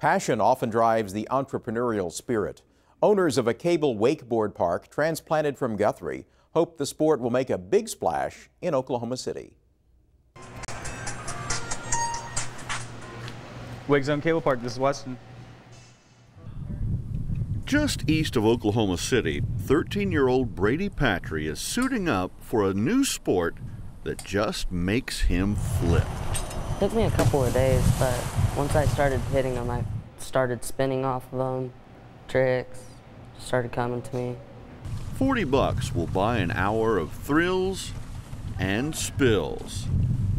Passion often drives the entrepreneurial spirit. Owners of a cable wakeboard park transplanted from Guthrie hope the sport will make a big splash in Oklahoma City. Wake Zone Cable Park, this is Weston. Just east of Oklahoma City, 13-year-old Brady Patry is suiting up for a new sport that just makes him flip. It took me a couple of days, but once I started hitting them, I started spinning off of them. Tricks started coming to me. $40 will buy an hour of thrills and spills,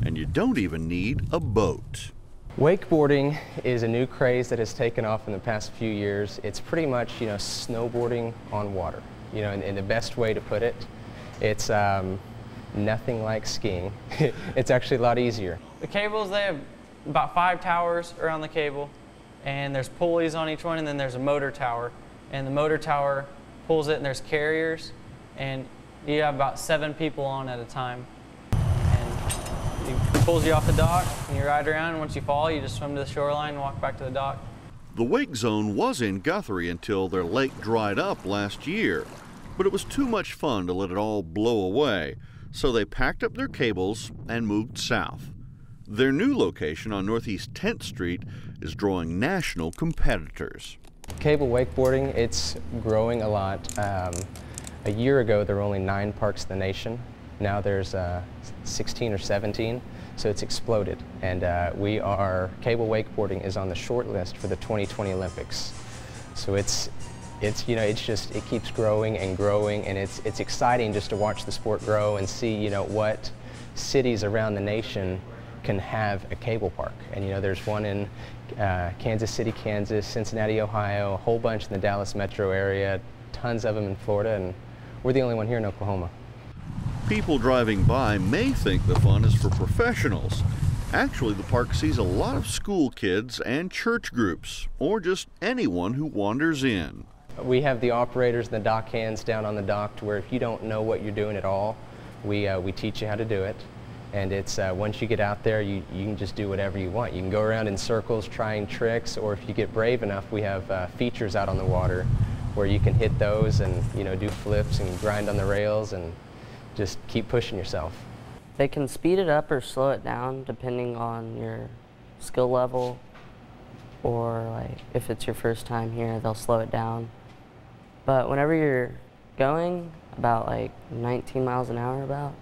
and you don't even need a boat. Wakeboarding is a new craze that has taken off in the past few years. It's pretty much, snowboarding on water. In the best way to put it, it's nothing like skiing. It's actually a lot easier. The cables, they have about 5 towers around the cable, and there's pulleys on each one, and then there's a motor tower. And the motor tower pulls it, and there's carriers, and you have about 7 people on at a time. And it pulls you off the dock, and you ride around, and once you fall, you just swim to the shoreline and walk back to the dock. The Wake Zone was in Guthrie until their lake dried up last year, but it was too much fun to let it all blow away, so they packed up their cables and moved south. Their new location on Northeast 10th Street is drawing national competitors. Cable wakeboarding, it's growing a lot. A year ago, there were only 9 parks in the nation. Now there's 16 or 17, so it's exploded. And cable wakeboarding is on the short list for the 2020 Olympics. So it keeps growing and growing, and it's exciting just to watch the sport grow and see, what cities around the nation can have a cable park. And there's one in Kansas City, Kansas, Cincinnati, Ohio, a whole bunch in the Dallas metro area, tons of them in Florida, and we're the only one here in Oklahoma. People driving by may think the fun is for professionals. Actually, the park sees a lot of school kids and church groups, or just anyone who wanders in. We have the operators and the dock hands down on the dock to where if you don't know what you're doing at all, we teach you how to do it. And it's once you get out there, you can just do whatever you want. You can go around in circles trying tricks, or if you get brave enough, we have features out on the water where you can hit those and do flips and grind on the rails and just keep pushing yourself. They can speed it up or slow it down depending on your skill level, or if it's your first time here, they'll slow it down. But whenever you're going about 19 miles an hour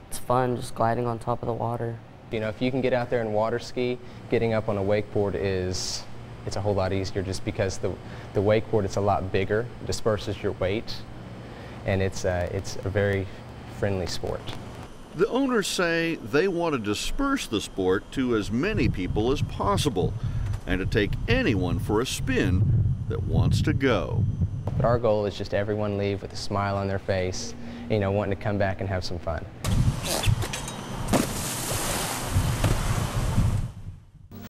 it's fun just gliding on top of the water. If you can get out there and water ski, getting up on a wakeboard it's a whole lot easier, just because the wakeboard, it's a lot bigger, disperses your weight, and it's a very friendly sport. The owners say they want to disperse the sport to as many people as possible and to take anyone for a spin that wants to go. But our goal is just everyone leave with a smile on their face, wanting to come back and have some fun.